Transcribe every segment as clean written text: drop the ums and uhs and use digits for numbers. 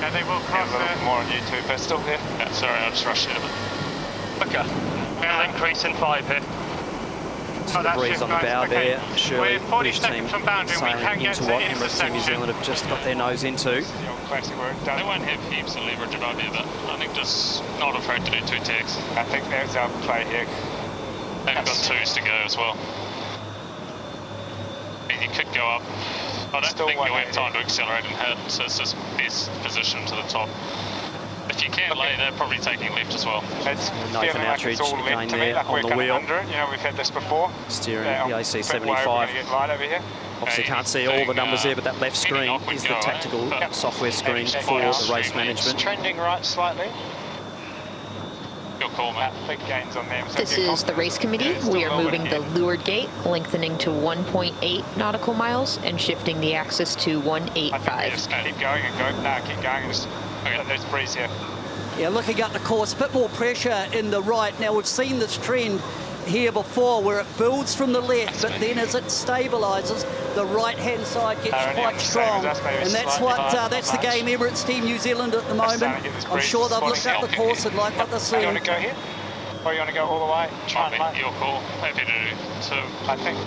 Yeah, they will cross a little more on you too, Pistol. Yeah, sorry, I just rushed it a bit. Okay. We'll increase in 5 here. The breeze on the bow there. Surely We're 40 British team seconds from boundary. We sailing can get into to what Emirates Team New intersection. Zealand have just got their nose into. Classic work done. They won't have heaps of leverage above you, but I think just not afraid to do 2 tags. I think that's our play here. They've got 2s to go as well. And you could go up. I don't think you'll have time to accelerate and hit, so it's just best position to the top. If you can lay, they're probably taking left as well. It's Nathan feeling like it's Outridge all left again to me, there like on we're the kind wheel. of under it. You know, we've had this before. Steering Yeah, the we're AC75. gonna get light over here. Obviously can't see all the numbers there, but that left screen is the tactical software screen for the race management. Trending right slightly. Your call, mate. Big gains on them. So This is the race committee. We are moving the leeward gate, lengthening to 1.8 nautical miles and shifting the axis to 185. Just keep going and go. No, keep going. Just, there's a breeze here. Yeah, looking at the course, a bit more pressure in the right. Now, we've seen this trend here before where it builds from the left, but then as it stabilises, the right-hand side gets quite strong. And that's that's the game Emirates Team New Zealand at the moment. I'm sure they've looked at the course and like what they're seeing. You want to go here? Or you want to go all the way? Try and lay? Your call. Happy to do so. I think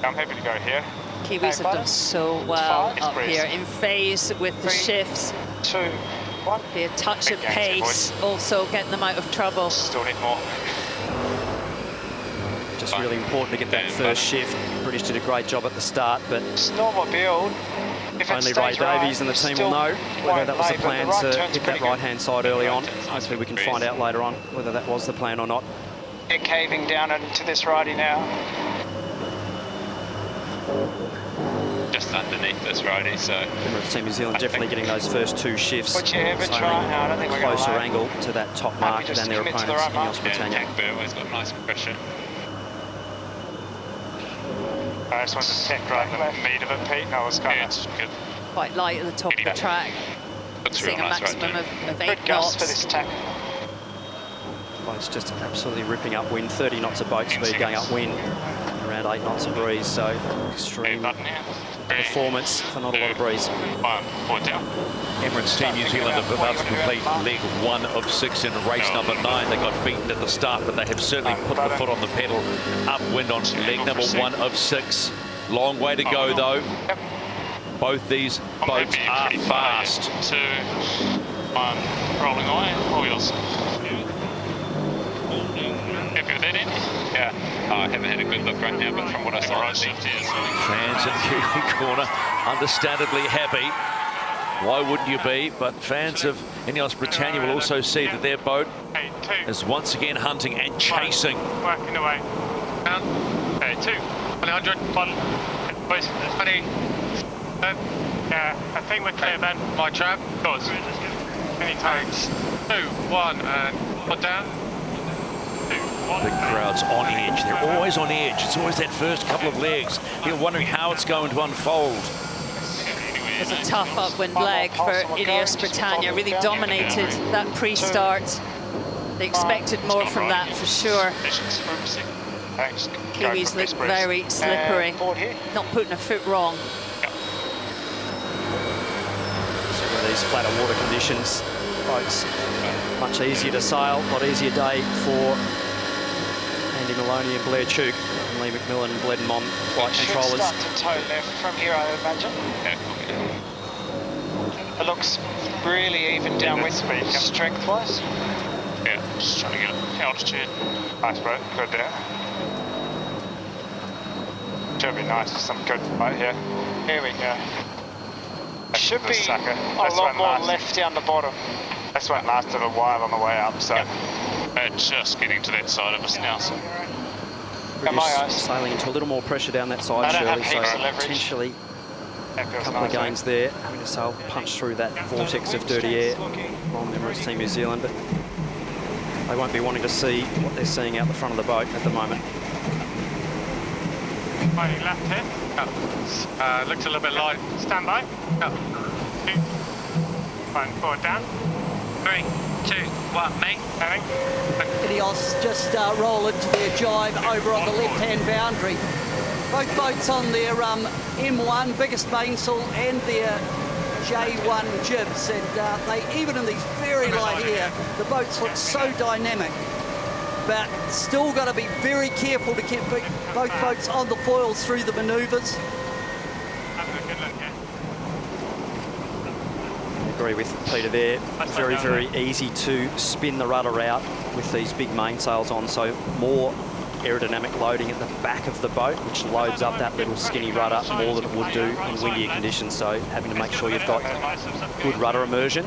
I'm happy to go here. Kiwis have done so well up here in phase with the shifts. 2, 1. Be a touch of pace, also getting them out of trouble. Still need more. Just really important to get that first shift. British did a great job at the start, but It's normal build. If only Ray Davies and the team will know whether that was the plan to hit that right-hand side early on. Hopefully we can find out later on whether that was the plan or not. They're caving down into this righty now. Just underneath this righty, so. Emirates Team New Zealand definitely getting those first 2 shifts. Would you ever sailing try? No, I don't think we're going to closer lie. angle to that top mark just than their commit to the opponents, right mark. INEOS Britannia. Tank Burway's got nice pressure. I just want to tech right in the meat of it, Pete. No, it's kind It's good. Quite light at the top of the track. That's Seeing real a nice maximum right of 8 good gust for knots. this tack. Well, it's just absolutely ripping upwind, 30 knots of boat speed going upwind, around 8 knots of breeze, so extreme performance for not a lot of breeze. 1, 4 down. Emirates Team New Zealand are about to complete leg 1 of 6 in race number 9. They got beaten at the start, but they have certainly put the foot on the pedal. Upwind on leg number 1 of 6. Long way to go, though. Both these boats are fast. 2, 1, rolling away. All yours. Happy with that, Andy? Yeah. I haven't had a good look right now, but from what I saw, right shift here. Fans in Kiwi corner, understandably happy. Why wouldn't you be? But fans of INEOS Britannia will also see that their boat 8, 2. is once again hunting and chasing. Working away. Down. Okay, 2. 100. 1. Boys. 20. Yeah, I think we're clear, Ben. My trap. Yours. Any times. 2, 1, and put down. 2, 1. The crowd's on edge. They're always on edge. It's always that first couple of legs. You're wondering how it's going to unfold. It was a tough upwind leg for INEOS Britannia. Really dominated that pre-start. They expected more from that for sure. Thanks. Kiwis look very slippery. Not putting a foot wrong. With these flatter water conditions, boats much easier to sail, a lot easier day for Andy Maloney and Blair Tuke and Lee McMillan and Bledden flight controllers. Start to toe left from here, I imagine. It looks really even down with speed, strength-wise. Yeah, just trying to get altitude. Nice, bro. Good there. Should be nice with some good right here. Here we go. Should be a lot more left down the bottom. This one lasted a while on the way up, so. Just getting to that side of us now, so. British sailing into a little more pressure down that side, Shirley, so potentially a couple of gains there, having to sail punch through that vortex of dirty air from Emirates Team New Zealand, but they won't be wanting to see what they're seeing out the front of the boat at the moment. Slightly left here. Looks a little bit light. Stand by. 2. 1, 4 down. 3, 2, 1, mate. INEOS just roll into their jibe over on the left-hand boundary. Both boats on their M1, biggest mainsail, and their J1 jibs, and they, even in these very light air, the boats look so dynamic. But still got to be very careful to keep both boats on the foils through the manoeuvres. I agree with Peter there. Very, very easy to spin the rudder out with these big mainsails on, so more aerodynamic loading at the back of the boat, which loads up that little skinny rudder more than it would do in windier conditions. So having to make sure you've got good rudder immersion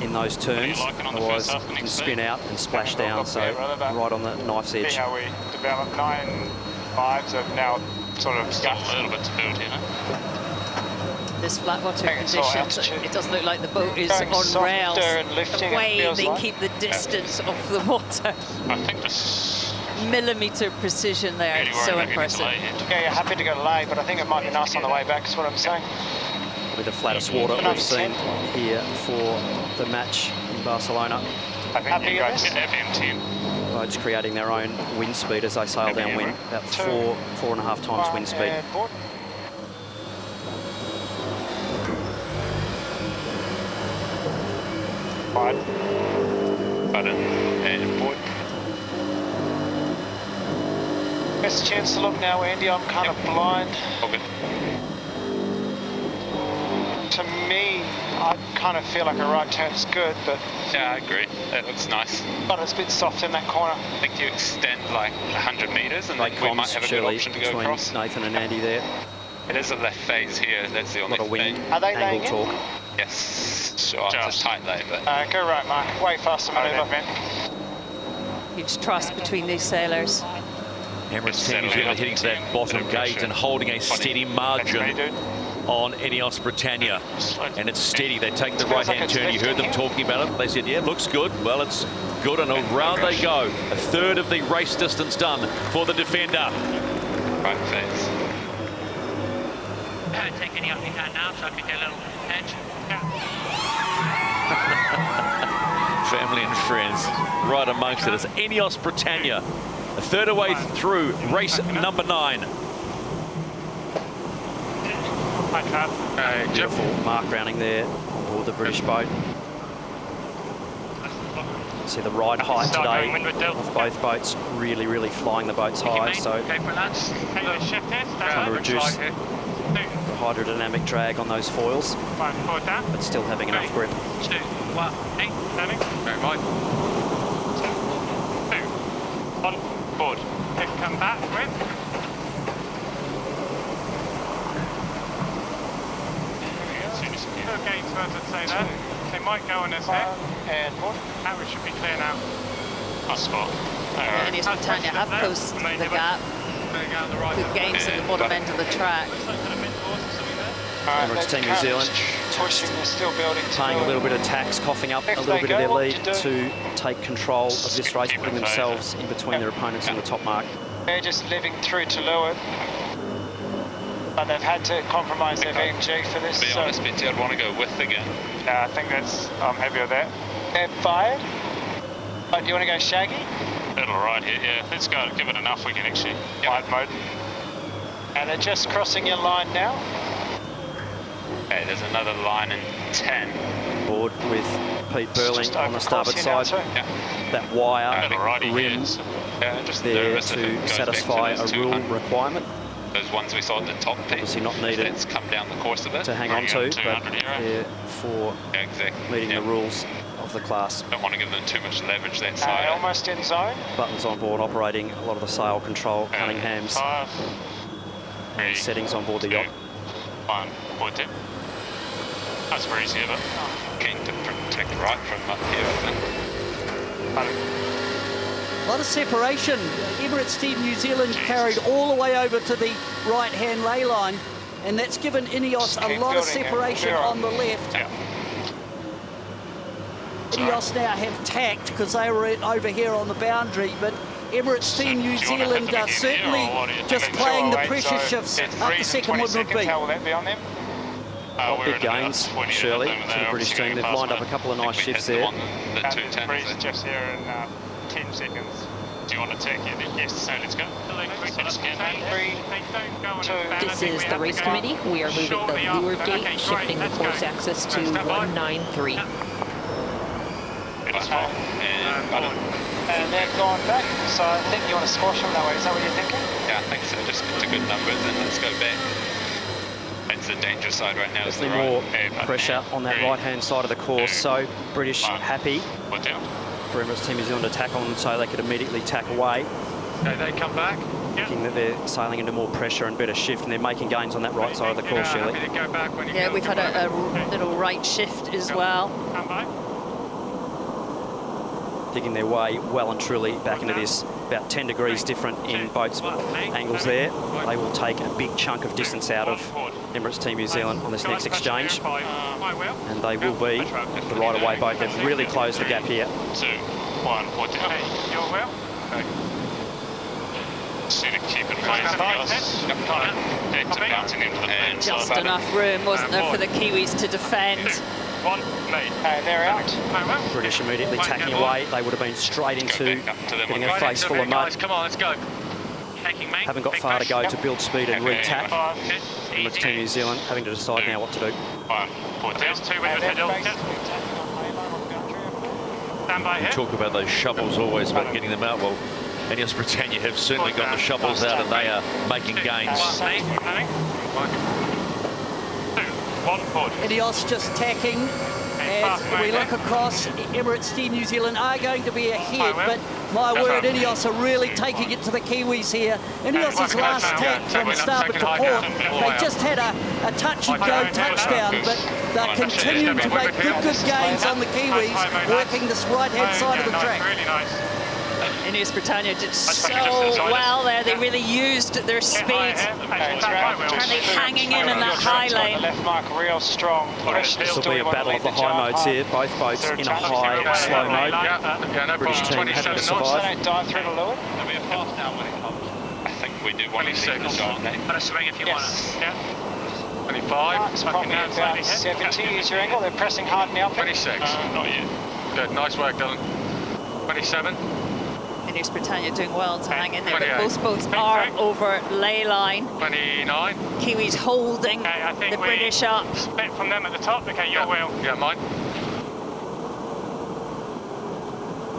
in those turns, otherwise you can spin out and splash down, so right on the knife's edge. How we developed 9.5s have now sort of Got a little bit to build here, no? This flat water conditions, it does look like the boat is Going on rails. and lifting, The way it feels they like. keep the distance off the water. I think this Millimetre precision there, really it's so worried about impressive. getting delayed here. Yeah, you're happy to go lay, but I think it might be nice on the way back, is what I'm saying. With the flattest water we've seen here for the match in Barcelona. I think Happy you guys with this? FM10. Boats creating their own wind speed as they sail downwind, about 4.5 times wind speed. and board. Wide. Button and board. Best chance to look now, Andy. I'm kind of blind. All good. To me, I kind of feel like a right turn's good, but Yeah, I agree. That looks nice. it's a bit soft in that corner. I think you extend like 100 metres and Great then we might comms, have a good surely, option to go between across. Nathan and Andy there. It is a left phase here, that's the A only lot of wind, thing. Are they laying angle in? talk. Yes, sure, it's a tight lay, but Go right, Mark. Way faster manoeuvre. Huge trust between these sailors. Emirates Team New Zealand hitting to that bottom gate and holding a steady margin on INEOS Britannia. And it's steady. They take the right-hand turn. You heard them talking about it. They said, yeah, looks good. Well, it's good. And around they go. A third of the race distance done for the defender. right phase. Take any off you can now, so I can get a little edge. Family and friends right amongst it. It's INEOS Britannia. A third away through race number 9. Hi, Trav. Beautiful mark rounding there aboard the British boat. See the ride height today of both boats, really, really flying the boats high, so Okay, for that. trying to reduce the hydrodynamic drag on those foils, but still having enough grip. 2, 1, 8, landing. Very wide. 2, 1, board. If come back, grip. Okay, so as I'd say that, they might go on this head. And board. That we should be clear now. Hot spot. INEOS Britannia have closed the gap. Good gains at the bottom end of the track. Emirates Team New Zealand pushing, they're still building. paying a little bit of tax, coughing up a little bit of their lead to take control of this race, putting themselves in between their opponents on the top mark. They're just living through to leeward. But they've had to compromise their VMG for this. To be honest, Betty, I'd want to go with again. Yeah, I think that's, I'm happy with that. They're fired. But do you want to go shaggy? It'll ride here, yeah. Let's go, give it enough, we can actually. Wide mode. And they're just crossing your line now. Okay, there's another line in 10. Board with Pete Burling Just on the starboard overcrossing now side. too. Yeah. That wire Alrighty rim here. So, yeah, just there nervous if it to goes satisfy back to a those rule 200. requirement. Those ones we saw at the top, Pete. Obviously not needed Let's come down the course a bit. to hang on Bring to, it but 200 euro. they're for Yeah, exactly. meeting Yeah. the rules of the class. Don't want to give them too much leverage that side. Almost in zone. Buttons on board operating a lot of the sail control, Cunningham's 5, 3, settings on board the yacht. 1, board tip. That's very easy, but keen to protect right from up here, I think. A lot of separation. Emirates Team New Zealand carried all the way over to the right-hand ley line, and that's given INEOS a lot of separation on the left. Yeah. INEOS now have tacked because they were over here on the boundary, but Emirates Team New Do you wanna hit Zealand them are again certainly here, or what do you just think? playing the Sure, pressure so shifts it's up the 3 second and one 20 would be. seconds. How will that be on them? We're Big at about gains, 20 Shirley, at the to the moment. British Obviously team. They've going lined up past a couple of one. I nice think we shifts hit there. them on the 210s. Breeze just here and 10 seconds. Do you want to take it? Yes, so let's go. This is the race committee. We are moving the leeward gate, shifting the course axis to 193. And they're gone back, so I think you want to squash them that way. Is that what you're thinking? Yeah, I think so. Just it's a good number, then let's go back. It's the danger side right now. Definitely more pressure on that right-hand side of the course. So British happy for Emirates Team New Zealand to tack on so they could immediately tack away. Okay, they come back. Thinking that they're sailing into more pressure and better shift, and they're making gains on that right side of the course, Shirley. Yeah, we've had a little right shift as well. Come back. Digging their way well and truly back into this. About 10 degrees different in boats angles there. They will take a big chunk of distance out of Emirates Team New Zealand on this next exchange. And they will be the right-of-way boat. They've really closed the gap here. 2, 1, 14. You're well. Just need to keep it right. Bouncing into the pen. Just enough room, wasn't there, for the Kiwis to defend? 1, mate. They're out. British immediately tacking away. They would have been straight into getting a face full of mud. Come on, let's go. Haven't got far to go to build speed and re-tack. Emirates Team New Zealand having to decide now what to do. 1, 14. There's 2 windows middle. Stand by here. Talk about those shovels always, about getting them out. Well, INEOS Britannia have certainly got the shovels out and they are making gains. 1, 40. INEOS just tacking. As we look across, Emirates Team New Zealand are going to be ahead, but my word, INEOS are really taking it to the Kiwis here. INEOS's last tack from starboard to port, they just had a touch-and-go touchdown, but they're continuing to make good gains on the Kiwis, working this right-hand side of the track. Really nice. INEOS Britannia did so well there. They really used their speed. Currently hanging in that high lane. Left mark real strong. This will be a battle of the high modes here. Both boats in a high, slow mode. British team having to survive. Dive through the Lord. I think we do want to see the dive now. Put a swing if you want. Yeah. 25. It's probably about 70 is your angle. They're pressing hard now. 26. Not yet. Good. Nice work, Dylan. 27. INEOS Britannia doing well to hang in there, but both boats are over ley line. 29. Kiwis holding the British up. Split from them at the top. Okay, your wheel. Yeah, mine.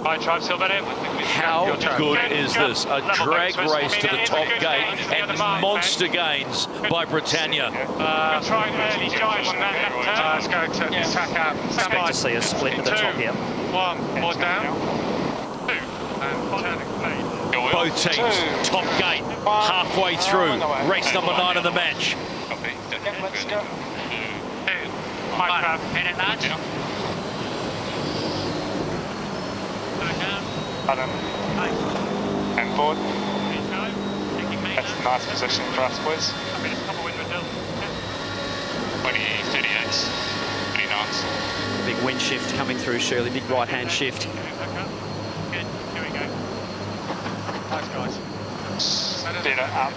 Right, Tribe, still better. How good is this? A drag race to the top gate and monster gains by Britannia. Try an early dive on that left turn. Let's go to tack out. Expect to see a split at the top here. 1, more down. 2, and turning. Both teams, top gate, halfway through, race number 9 of the match. Copy. Let's go. 2, 5 crab. Hit it, lads. And forward. That's a nice position for us, boys. 20, 38, pretty nice. Big wind shift coming through, Shirley. Big right-hand shift. Good, here we go. Nice, guys.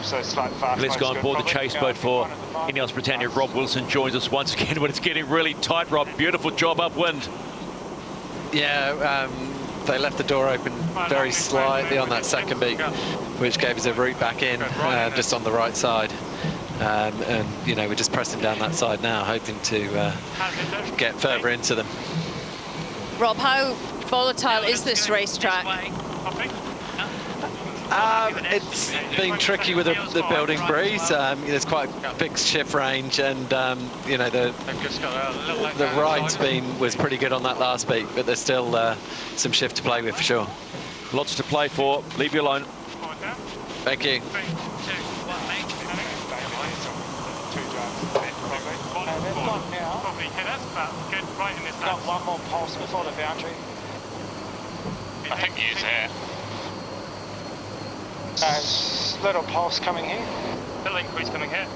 So slight fast. Let's go on board the chase boat for INEOS Britannia. Rob Wilson joins us once again when it's getting really tight, Rob. Beautiful job upwind. Yeah, they left the door open very slightly on that second beat, which gave us a route back in just on the right side. And, you know, we're just pressing down that side now, hoping to get further into them. Rob, how volatile is this racetrack? It's been tricky with the building breeze. There's quite a big shift range, and you know, the ride's was pretty good on that last beat, but there's still some shift to play with for sure. Lots to play for. Leave you alone. Thank you. Got one more pulse before the boundary. I think he is there. Little pulse coming here. Little increase coming here.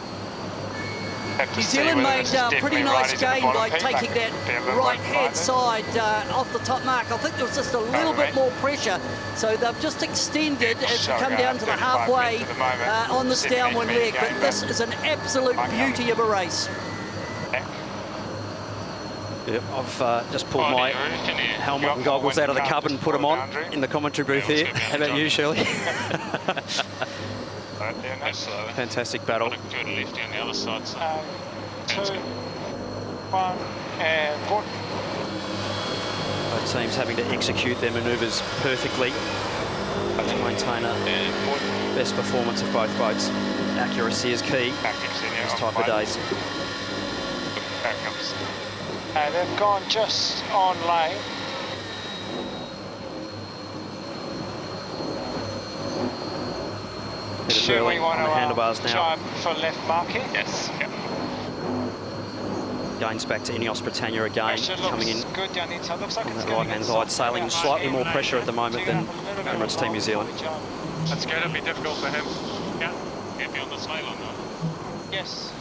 New Zealand made a pretty nice gain by taking that right-hand side off the top mark. I think there was just a little bit more pressure, so they've just extended as you come down to the halfway on this downwind leg. But this is an absolute beauty of a race. Yep, I've just pulled my helmet and goggles out of the cupboard and put them on in the commentary booth here. How about you, Shirley? Fantastic battle. Good lefty on the other side. So. 2, 1, and port. Both teams having to execute their manoeuvres perfectly to maintain a best performance of both boats. Accuracy is key this type of days. They've gone just on lane. Should we want to handlebars now. try for left marking? Yes. Yep. Gains back to INEOS Britannia again, coming in good down the inside. Looks like on it's that right-hand side, sailing slightly more pressure at the moment than Emirates Team New Zealand. That's going to be difficult for him. Yeah. He'll be on the sail or not? Yes.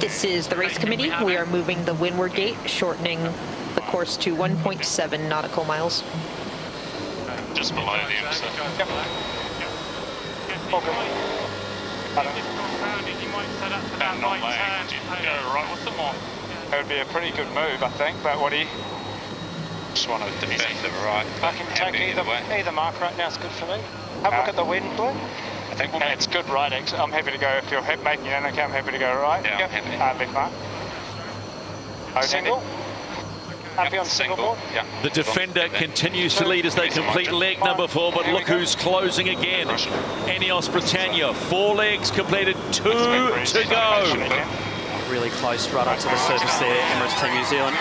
This is the race committee. We are moving the windward gate, shortening the course to 1.7 nautical miles. Just below them, so. Yep. About not laying, go right with them, or? It would be a pretty good move, I think, but what do you... Just want to defend the right. I can take either mark right now, it's good for me. Have a look at the wind, Blue. I think we'll make it's good right, I'm happy to go, if you're making it okay, I'm happy to go right. Yeah, I'm happy. Left mark. Single. Happy on single board? Yeah. The defender continues to lead as they complete leg number 4, but look who's closing again. INEOS Britannia, 4 legs completed, 2 to go. Really close right up to the surface there, Emirates Team New Zealand.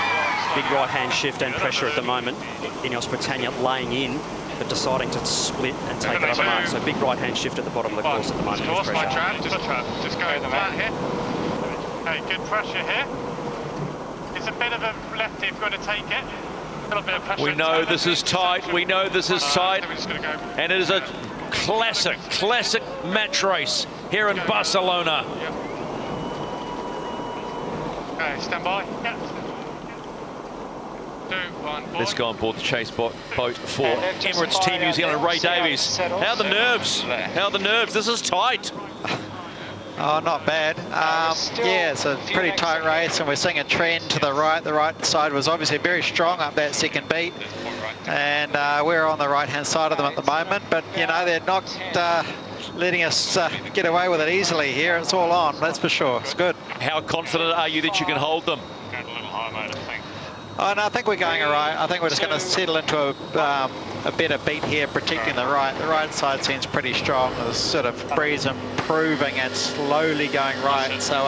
Big right-hand shift and pressure at the moment. INEOS Britannia laying in, but deciding to split and take it up a mark. So big right-hand shift at the bottom of the course at the moment. Just go flat here. Okay, good pressure here. It's a bit of a lefty if you're going to take it. A little bit of pressure. We know this is tight. We know this is tight. And it is a classic match race here in Barcelona. Okay, stand by. Yeah. 2, 1, board. Let's go on board the chase boat for Emirates Team New Zealand. Ray Davies. How are the nerves? How are the nerves? This is tight. Oh, not bad. Yeah, it's a pretty tight race, and we're seeing a trend to the right. The right side was obviously very strong up that second beat, and we're on the right-hand side of them at the moment. But, you know, they're not letting us get away with it easily here. It's all on, that's for sure. It's good. How confident are you that you can hold them? Going a little high, mate, I think. Oh, no, I think we're going all right. I think we're just going to settle into a better beat here, protecting the right. The right side seems pretty strong. There's sort of breeze improving and slowly going right. So,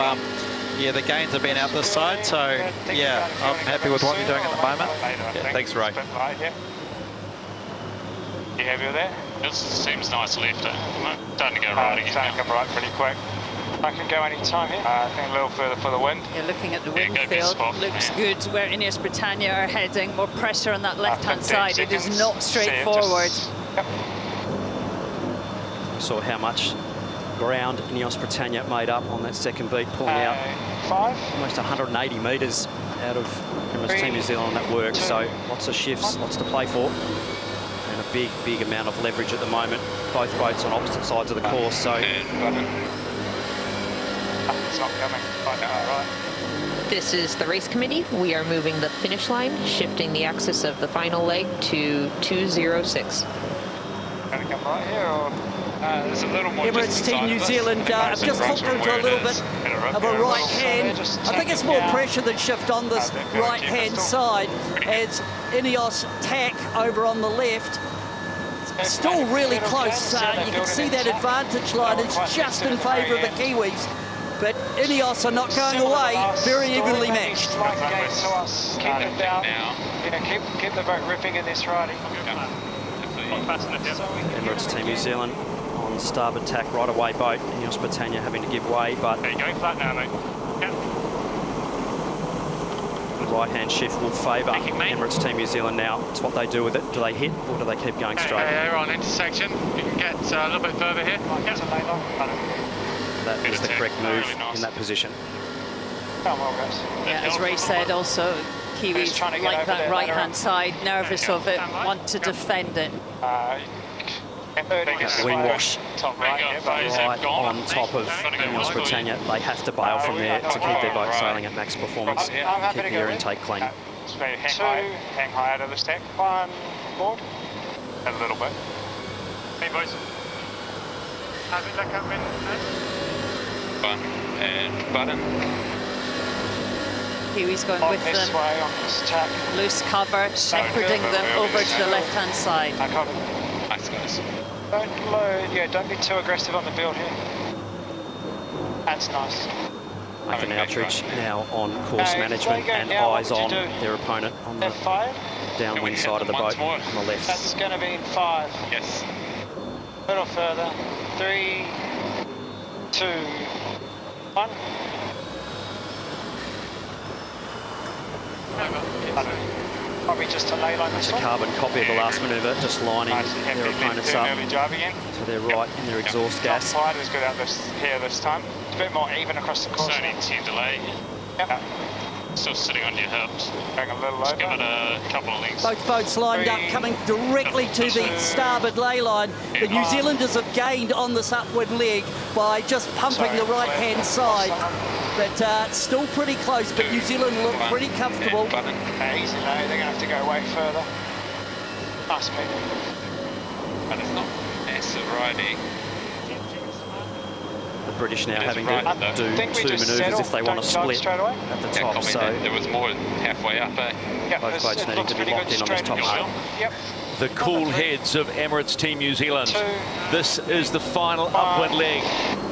yeah, the gains have been out this side. So, yeah, I'm happy with what you're doing at the moment. Yeah, thanks, Ray. You happy with that? This seems nice left. Starting to go right again. Starting to come right pretty quick. I can go any time here. I think a little further for the wind. You're looking at the wind field. Looks good where INEOS Britannia are heading. More pressure on that left-hand side. It is not straightforward. We saw how much ground INEOS Britannia made up on that second beat, pulling out 5. almost 180 metres out of Emirates Team New Zealand on that work. So lots of shifts, lots to play for. And a big amount of leverage at the moment. Both boats on opposite sides of the course. So. It's not coming. Right. This is the race committee. We are moving the finish line, shifting the axis of the final leg to 206. Going to come right here, or there's a little more. Emirates Team New Zealand have just hooked into a little bit of a right hand. I think it's more pressure than shift on this right hand side as INEOS tack over on the left. Still really close. You can see that advantage line is just in favour of the Kiwis. But INEOS are not going away, very evenly matched. Keep it down. Yeah, keep the boat ripping in this riding. Emirates Team New Zealand on starboard tack right away boat. INEOS Britannia having to give way, but Okay, going flat now, mate. the right-hand shift will favour Emirates Team New Zealand now. It's what they do with it. Do they hit or do they keep going straight? They're on intersection. You can get a little bit further here. That is the correct move in that position. Yeah, as Ray said, also Kiwis like that right-hand side, nervous of it, want to defend it. Wind wash Top right, right on top of INEOS Britannia. They have to bail from there to keep their boat sailing at max performance. Keep the air intake clean. Hang high out of the stack. One board. A little bit. Hey boys. How's it look up in? Fun and button. Kiwi's going with this them. way on this tack. Loose cover, shepherding them over to the left-hand side. I got it. Nice guys. Don't load, yeah, don't be too aggressive on the build here. That's nice. Making Outreach now on course management and eyes on their opponent on the downwind side of the boat on the left. That's going to be in 5. Yes. A little further. 3, 2, 1. Probably just a ley line. It's a carbon copy of the last manoeuvre, just lining their opponents up so they're right in their exhaust gas. Top side is good out here this time. It's a bit more even across the course. It's only 10 delay. Yep. Still sitting on your hips. Going a little over. Give it a couple of lengths. Both boats lined up, coming directly to the starboard ley line. The New Zealanders have gained on this upwind leg by just pumping the right-hand side. But still pretty close, but New Zealand look pretty comfortable. Easy, no, they're going to have to go way further. Nice speed. But it's not massive riding. The British now having to do 2 manoeuvres if they want to split at the top, so there was more halfway up, eh? Yep, both boats needing to be locked in on this top mark. Yep. The cool heads of Emirates Team New Zealand. This is the final upwind leg.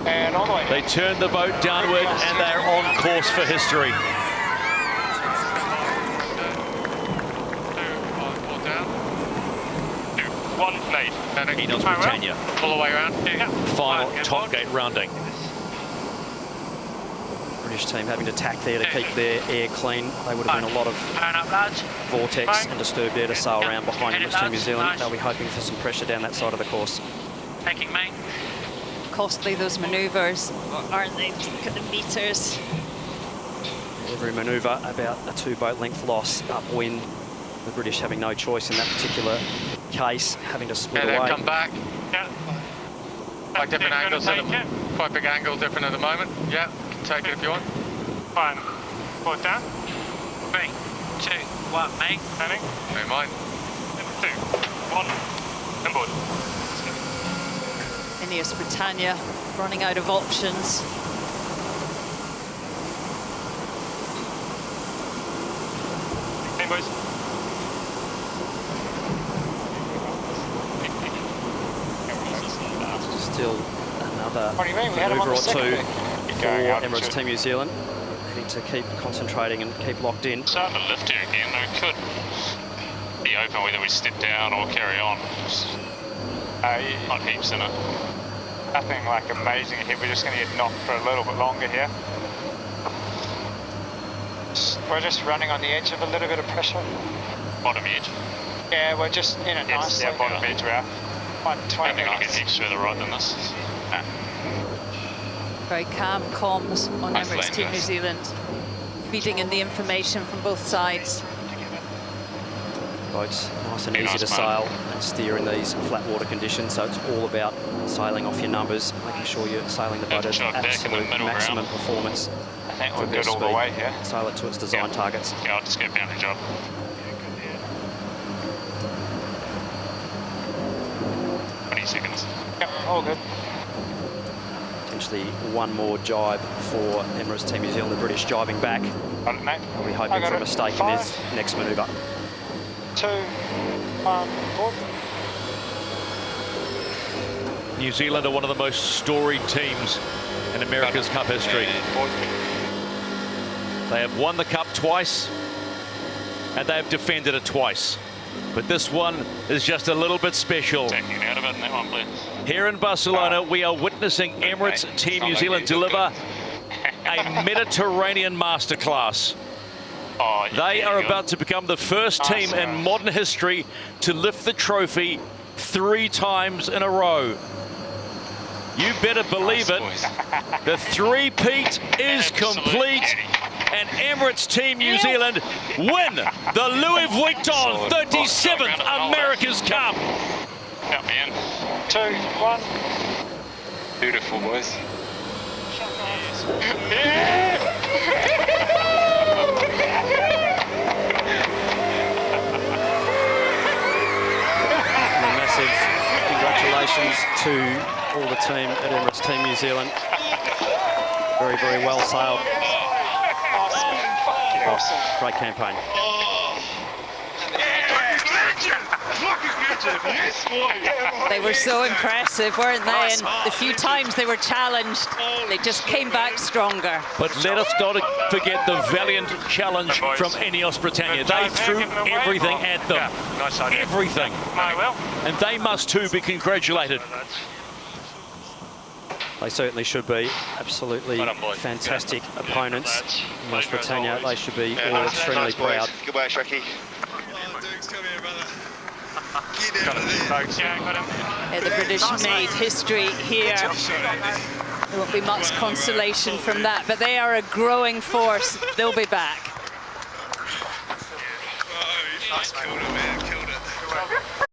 And all the way. They turn the boat downward and they're on course for history. One made. INEOS Britannia. All the way around. Final top gate rounding. British team having to tack there to keep their air clean. They would have been a lot of vortex and disturbed air to sail around behind Emirates Team New Zealand. They'll be hoping for some pressure down that side of the course. Taking main. Costly, those manoeuvres, aren't they? Look at the meters. Every manoeuvre about a 2-boat length loss upwind. The British having no choice in that particular case, having to split away. Come back. Yeah. Like different angles. Quite big angle, different at the moment. Yeah, you can take it if you want. Fine. Put down. 3, 2, 1, main. Turning. No mind. 2, 1. Inboard. INEOS Britannia running out of options. Hey boys. Still another manoeuvre or 2 for Emirates Team New Zealand. They need to keep concentrating and keep locked in. Starting to lift here again. We could be open whether we step down or carry on. Not heaps in it. Nothing like amazing here. We're just going to get knocked for a little bit longer here. We're just running on the edge of a little bit of pressure. Bottom edge. Yeah, we're just in it nicely. Yeah, bottom edge, we're out. 120 I think I'll get heaps further right than this. Very calm comms on Nice Emirates lane, Team New guys. Zealand, feeding in the information from both sides. Boats nice and Be easy nice, to mate. sail and steer in these flat water conditions, so it's all about sailing off your numbers, making sure you're sailing the boat at Shot back in the absolute middle maximum ground. performance. I think for we're their good all the speed. way here. Sail it to its design targets. Yeah, I'll just get boundary job. 20 seconds. Yep, all good. Potentially one more jibe for Emirates Team New Zealand. The British jibing back. Got it, mate. I'll be I hoping got for a it. mistake in 5, this next manoeuvre. 2, 1, board. New Zealand are one of the most storied teams in America's Cup history. They have won the Cup twice and they have defended it twice. But this one is just a little bit special. Taking out of it in that one, please. Here in Barcelona, we are witnessing Emirates Team New Zealand deliver a Mediterranean masterclass. Oh, They are about to become the first team in modern history to lift the trophy 3 times in a row. You better believe it. The three-peat is complete, and Emirates Team New Zealand win the Louis Vuitton 37th America's Cup. Count me in. 2, 1. Beautiful, boys. Massive congratulations to all the team at Emirates Team New Zealand. Very, very well sailed. Awesome. Great campaign. They were so impressive, weren't they? And the few times they were challenged, they just came back stronger. But let us not forget the valiant challenge from INEOS Britannia. They threw everything at them. Yeah, nice idea. Everything. I will. And they must too be congratulated. They certainly should be. Absolutely fantastic opponents. INEOS Britannia, they should be all extremely proud. Good work, Shreki. Yeah, the British made history here. There won't be much consolation from that, but they are a growing force. They'll be back. Killed it, man. Killed it.